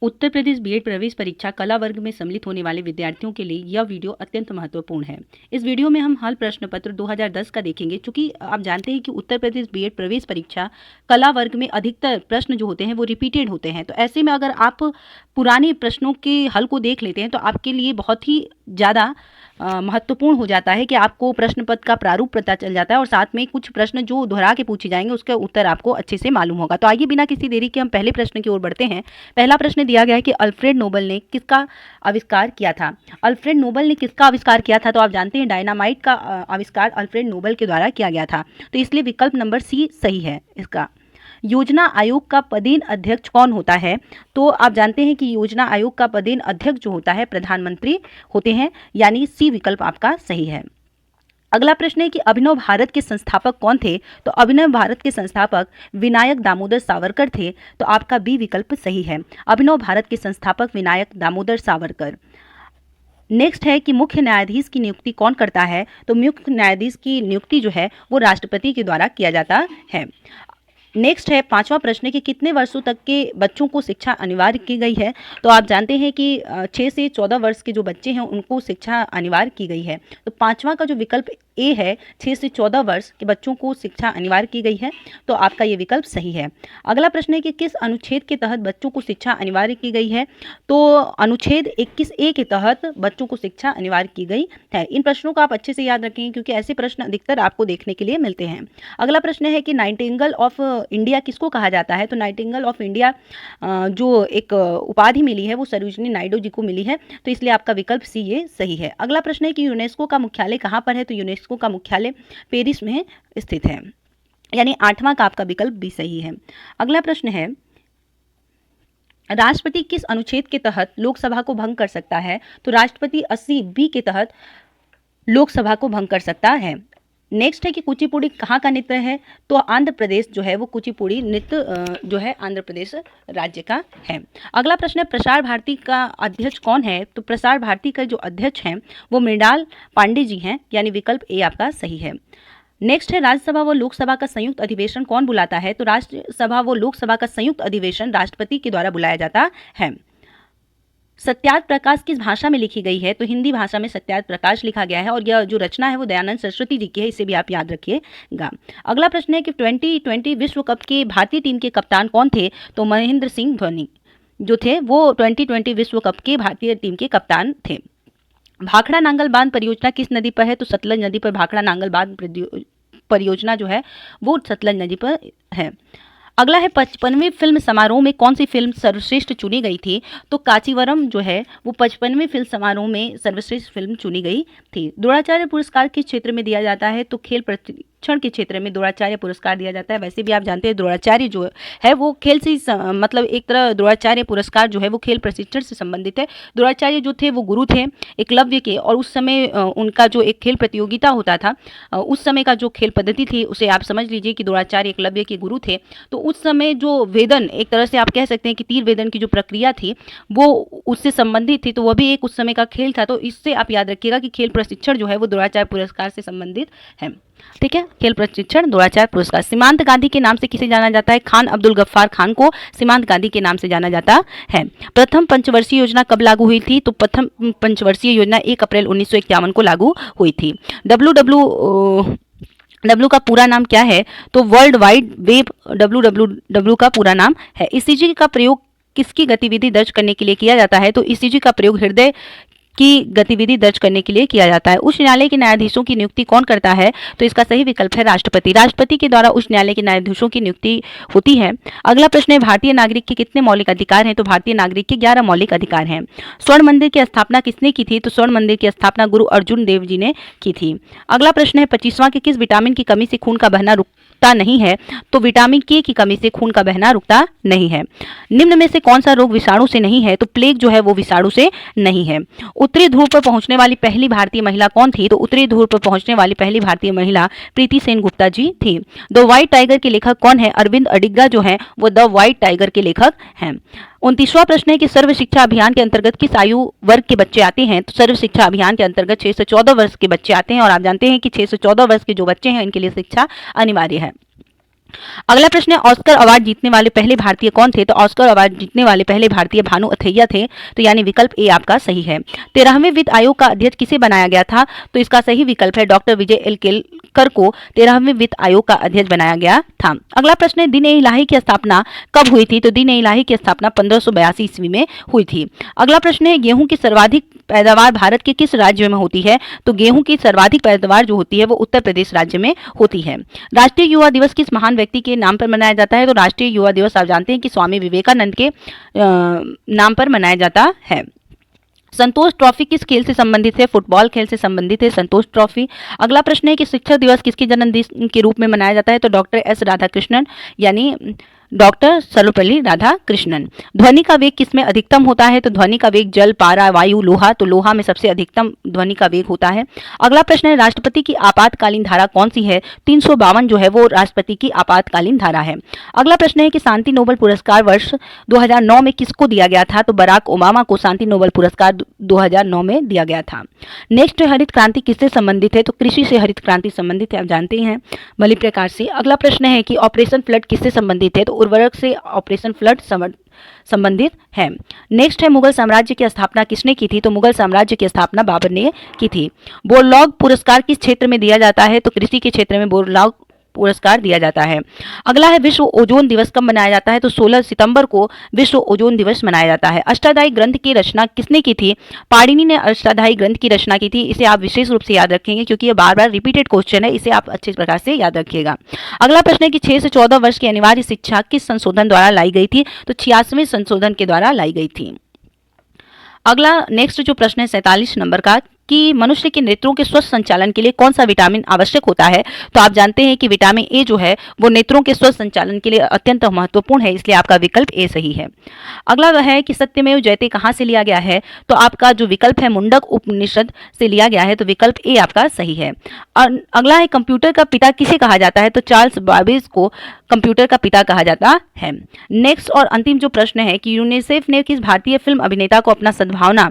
Uttar Pradesh BEd प्रवेश परीक्षा कला वर्ग में सम्मिलित होने वाले विद्यार्थियों के लिए यह वीडियो अत्यंत महत्वपूर्ण है। इस वीडियो में हम हल प्रश्न पत्र 2010 का देखेंगे। चूंकि आप जानते हैं कि उत्तर प्रदेश बीएड प्रवेश परीक्षा कला वर्ग में अधिकतर प्रश्न जो होते हैं वो रिपीटेड होते हैं, तो ऐसे में अगर आप पुराने प्रश्नों के हल को देख लेते हैं तो आपके लिए बहुत ही ज़्यादा महत्वपूर्ण हो जाता है कि आपको प्रश्न पत्र का प्रारूप पता चल जाता है और साथ में कुछ प्रश्न जो दोहरा के पूछे जाएंगे उसका उत्तर आपको अच्छे से मालूम होगा। तो आइए बिना किसी देरी के हम पहले प्रश्न की ओर बढ़ते हैं। पहला प्रश्न दिया गया है कि अल्फ्रेड नोबल ने किसका आविष्कार किया था। अल्फ्रेड नोबल ने किसका आविष्कार किया था, तो आप जानते हैं डायनामाइट का आविष्कार अल्फ्रेड नोबल के द्वारा किया गया था, तो इसलिए विकल्प नंबर सी सही है इसका। योजना आयोग का पदेन अध्यक्ष कौन होता है, तो आप जानते हैं कि योजना आयोग का पदेन अध्यक्ष जो होता है प्रधानमंत्री होते हैं, यानी सी विकल्प आपका सही है। अगला प्रश्न है कि अभिनव भारत के संस्थापक कौन थे, तो अभिनव भारत के संस्थापक विनायक दामोदर सावरकर थे, तो आपका बी विकल्प सही है। अभिनव भारत के संस्थापक विनायक दामोदर सावरकर। नेक्स्ट है कि मुख्य न्यायाधीश की नियुक्ति कौन करता है, तो मुख्य न्यायाधीश की नियुक्ति जो है वो राष्ट्रपति के द्वारा किया जाता है। नेक्स्ट है पांचवा प्रश्न कि कितने वर्षों तक के बच्चों को शिक्षा अनिवार्य की गई है, तो आप जानते हैं कि 6 से 14 वर्ष के जो बच्चे हैं उनको शिक्षा अनिवार्य की गई है, तो पांचवा का जो विकल्प ए है 6 से 14 वर्ष के बच्चों को शिक्षा अनिवार्य की गई है, तो आपका ये विकल्प सही है। अगला प्रश्न है कि किस अनुच्छेद के तहत बच्चों को शिक्षा अनिवार्य की गई है, तो अनुच्छेद 21A के तहत बच्चों को शिक्षा अनिवार्य की गई है। इन प्रश्नों को आप अच्छे से याद रखें क्योंकि ऐसे प्रश्न अधिकतर आपको देखने के लिए मिलते हैं। अगला प्रश्न है कि नाइटिंगेल ऑफ इंडिया किसको कहा जाता है, तो नाइटिंगेल ऑफ इंडिया जो एक उपाधि मिली है वो सरोजिनी नायडू जी को मिली है, तो इसलिए आपका विकल्प सी ये सही है। अगला प्रश्न है कि यूनेस्को का मुख्यालय कहाँ पर है, तो यूनेस्को का मुख्यालय पेरिस में स्थित है, यानी 8वां का आपका विकल्प भी सही है। अगला प्रश्न है राष्ट्रपति किस अनुच्छेद के तहत लोकसभा को भंग कर सकता है, तो राष्ट्रपति 80B के तहत लोकसभा को भंग कर सकता है। नेक्स्ट है कि कुचिपुड़ी कहाँ का नृत्य है, तो आंध्र प्रदेश जो है वो कुचिपुड़ी नृत्य जो है आंध्र प्रदेश राज्य का है। अगला प्रश्न है प्रसार भारती का अध्यक्ष कौन है, तो प्रसार भारती का जो अध्यक्ष हैं वो मृणाल पांडे जी हैं, यानी विकल्प ए आपका सही है। नेक्स्ट है राज्यसभा व लोकसभा का संयुक्त अधिवेशन कौन बुलाता है, तो राज्यसभा व लोकसभा का संयुक्त अधिवेशन राष्ट्रपति के द्वारा बुलाया जाता है। सत्यार्थ प्रकाश किस भाषा में लिखी गई है, तो हिंदी भाषा में सत्यार्थ प्रकाश लिखा गया है और यह जो रचना है वो दयानंद सरस्वती जी की है, इसे भी आप याद रखिएगा। अगला प्रश्न है कि 2020 विश्व कप के भारतीय टीम के कप्तान कौन थे, तो महेंद्र सिंह धोनी जो थे वो 2020 विश्व कप के भारतीय टीम के कप्तान थे। भाखड़ा नांगल बांध परियोजना किस नदी पर है, तो सतलज नदी पर भाखड़ा नांगल बांध परियोजना जो है वो सतलज नदी पर है। अगला है 55वें फिल्म समारोह में कौन सी फिल्म सर्वश्रेष्ठ चुनी गई थी, तो कांचीवरम जो है वो 55वें फिल्म समारोह में सर्वश्रेष्ठ फिल्म चुनी गई थी। द्रोणाचार्य पुरस्कार किस क्षेत्र में दिया जाता है, तो खेल प्रशिक्षण के क्षेत्र में द्रोणाचार्य पुरस्कार दिया जाता है। वैसे भी आप जानते हैं द्रोणाचार्य जो है वो खेल से मतलब एक तरह द्रोणाचार्य पुरस्कार जो है वो खेल प्रशिक्षण से संबंधित है। द्रोणाचार्य जो थे वो गुरु थे एकलव्य के, और उस समय उनका जो एक खेल प्रतियोगिता होता था उस समय का जो खेल पद्धति थी उसे आप समझ लीजिए कि द्रोणाचार्य एकलव्य के गुरु थे। तो उस समय जो वेदन एक तरह से आप कह सकते हैं कि तीर वेदन की जो प्रक्रिया थी वो उससे संबंधित थी, तो वह भी एक उस समय का खेल था। तो इससे आप याद रखिएगा कि खेल प्रशिक्षण जो है वो द्रोणाचार्य पुरस्कार से संबंधित है। ठीक है, खेल प्रशिक्षण द्रोणाचार्य पुरस्कार। सीमांत गांधी के नाम से किसे जाना जाता है, खान अब्दुल गफ्फार खान को सीमांत गांधी के नाम से जाना जाता है। प्रथम पंचवर्षीय योजना कब लागू हुई थी, तो प्रथम पंचवर्षीय योजना 1 अप्रैल 1951 को लागू हुई थी। डब्ल्यू का पूरा नाम क्या है, तो वर्ल्ड वाइड वेब WWW का पूरा नाम है। ईसीजी का प्रयोग किसकी गतिविधि दर्ज करने के लिए किया जाता है, तो ईसीजी का प्रयोग हृदय की गतिविधि दर्ज करने के लिए किया जाता है। उच्च न्यायालय के न्यायाधीशों की नियुक्ति कौन करता है, तो इसका सही विकल्प है राष्ट्रपति। राष्ट्रपति के द्वारा उच्च न्यायालय के न्यायाधीशों की नियुक्ति होती है। अगला प्रश्न है भारतीय नागरिक के कितने मौलिक अधिकार हैं, तो भारतीय नागरिक के 11 मौलिक अधिकार हैं। स्वर्ण मंदिर की स्थापना किसने की थी, तो स्वर्ण मंदिर की स्थापना गुरु अर्जुन देव जी ने की थी। अगला प्रश्न है 25वां कि किस विटामिन की कमी से खून का बहना रुकता नहीं है, तो विटामिन के की कमी से खून का बहना रुकता नहीं है। निम्न में से कौन सा रोग विषाणु से नहीं है, तो प्लेग जो है वो विषाणु से नहीं है। उत्तरी ध्रुव पर पहुंचने वाली पहली भारतीय महिला कौन थी, तो उत्तरी ध्रुव पर पहुंचने वाली पहली भारतीय महिला प्रीति सेन गुप्ता जी थी। द व्हाइट टाइगर के लेखक कौन है, अरविंद अडिगा जो है वो द व्हाइट टाइगर के लेखक हैं। 29वां प्रश्न है कि सर्व शिक्षा अभियान के अंतर्गत किस आयु वर्ग के बच्चे आते हैं, तो सर्व शिक्षा अभियान के अंतर्गत 6 से 14 वर्ष के बच्चे आते हैं, और आप जानते हैं कि 6 से 14 वर्ष के जो बच्चे हैं इनके लिए शिक्षा अनिवार्य है। अगला प्रश्न है, ऑस्कर अवार्ड जीतने वाले पहले भारतीय कौन थे? तो ऑस्कर अवार्ड जीतने वाले पहले भारतीय भानु अथैया थे, तो यानी विकल्प ए आपका सही है। 13वें वित्त आयोग का अध्यक्ष किसे बनाया गया था? तो इसका सही विकल्प है डॉक्टर विजय एल केलकर को 13वें वित्त आयोग का अध्यक्ष बनाया गया था। अगला प्रश्न है, दिन ए इलाही की स्थापना कब हुई थी? तो दिन ए इलाही की स्थापना 1582 ईस्वी में हुई थी। अगला प्रश्न है, गेहूं की सर्वाधिक पैदावार भारत के किस राज्य में होती है? तो गेहूं की सर्वाधिक पैदावार जो होती है वो उत्तर प्रदेश राज्य में होती है। राष्ट्रीय युवा दिवस किस महान व्यक्ति के नाम पर मनाया जाता है? तो राष्ट्रीय युवा दिवस आप जानते हैं कि स्वामी विवेकानंद के नाम पर मनाया जाता है। संतोष ट्रॉफी किस खेल से संबंधित है? फुटबॉल खेल से संबंधित है संतोष ट्रॉफी। अगला प्रश्न है कि शिक्षक दिवस किसके जन्मदिन के रूप में मनाया जाता है? तो डॉक्टर एस राधाकृष्णन यानी डॉक्टर सर्वपल्ली राधाकृष्णन। ध्वनि का वेग किसमें अधिकतम होता है? तो ध्वनि का वेग जल, पारा, वायु, लोहा, तो लोहा में सबसे अधिकतम ध्वनि का वेग होता है। अगला प्रश्न है, राष्ट्रपति की आपातकालीन धारा कौन सी है? 352 जो है वो राष्ट्रपति की आपातकालीन धारा है। अगला प्रश्न है कि शांति नोबेल पुरस्कार वर्ष 2009 में किसको दिया गया था? तो बराक ओबामा को शांति नोबेल पुरस्कार 2009 में दिया गया था। नेक्स्ट, हरित क्रांति किससे संबंधित है? तो कृषि से हरित क्रांति संबंधित है, आप जानते हैं भली प्रकार से। अगला प्रश्न है कि ऑपरेशन फ्लड किससे संबंधित है? तो उर्वरक से ऑपरेशन फ्लड संबंधित है। नेक्स्ट है, मुगल साम्राज्य की स्थापना किसने की थी? तो मुगल साम्राज्य की स्थापना बाबर ने की थी। बोरलॉग पुरस्कार किस क्षेत्र में दिया जाता है? तो कृषि के क्षेत्र में बोरलॉग पुरस्कार दिया जाता है। अगला है, विश्व ओजोन दिवस कब मनाया जाता है? तो 16 सितंबर को विश्व ओजोन दिवस मनाया जाता है। अष्टाध्यायी ग्रंथ की रचना किसने की थी? पाणिनि ने अष्टाध्यायी ग्रंथ की रचना की थी। इसे आप विशेष रूप से याद रखेंगे क्योंकि ये बार बार रिपीटेड क्वेश्चन है, इसे आप अच्छे प्रकार से याद रखिएगा। अगला प्रश्न है कि 6 से 14 वर्ष की अनिवार्य शिक्षा किस संशोधन द्वारा लाई गई थी? तो 86वें संशोधन के द्वारा लाई गई थी। अगला नेक्स्ट जो प्रश्न है 47 नंबर का, कि मनुष्य के नेत्रों के स्वस्थ संचालन के लिए कौन सा विटामिन आवश्यक होता है? तो आप जानते हैं कि विटामिन ए जो है वो नेत्रों के स्वस्थ संचालन के लिए अत्यंत महत्वपूर्ण है, इसलिए आपका विकल्प ए सही है। अगला वह है कि सत्यमेव जयते कहाँ से लिया गया है? तो आपका जो विकल्प है मुंडक उपनिषद से लिया गया है, तो विकल्प ए आपका सही है। अगला है, कंप्यूटर का पिता किसे कहा जाता है? तो चार्ल्स बाबेज को कंप्यूटर का पिता कहा जाता है। नेक्स्ट और अंतिम जो प्रश्न है कि यूनिसेफ ने किस भारतीय फिल्म अभिनेता को अपना सद्भावना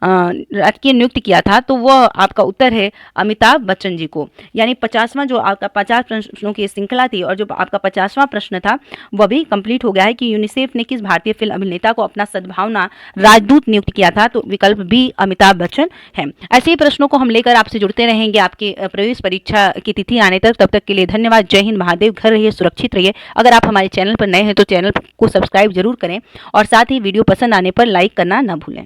राजकीय नियुक्त किया था? तो वह आपका उत्तर है अमिताभ बच्चन जी को। यानी 50वां जो आपका 50 प्रश्नों की श्रृंखला थी और जो आपका 50वां प्रश्न था वह भी कंप्लीट हो गया है कि यूनिसेफ ने किस भारतीय फिल्म अभिनेता को अपना सद्भावना राजदूत नियुक्त किया था? तो विकल्प बी अमिताभ बच्चन है। ऐसे ही प्रश्नों को हम लेकर आपसे जुड़ते रहेंगे आपके प्रवेश परीक्षा की तिथि आने तक। तब तक के लिए धन्यवाद। जय हिंद, महादेव। घर रहिए, सुरक्षित रहिए। अगर आप हमारे चैनल पर नए हैं तो चैनल को सब्सक्राइब जरूर करें और साथ ही वीडियो पसंद आने पर लाइक करना न भूलें।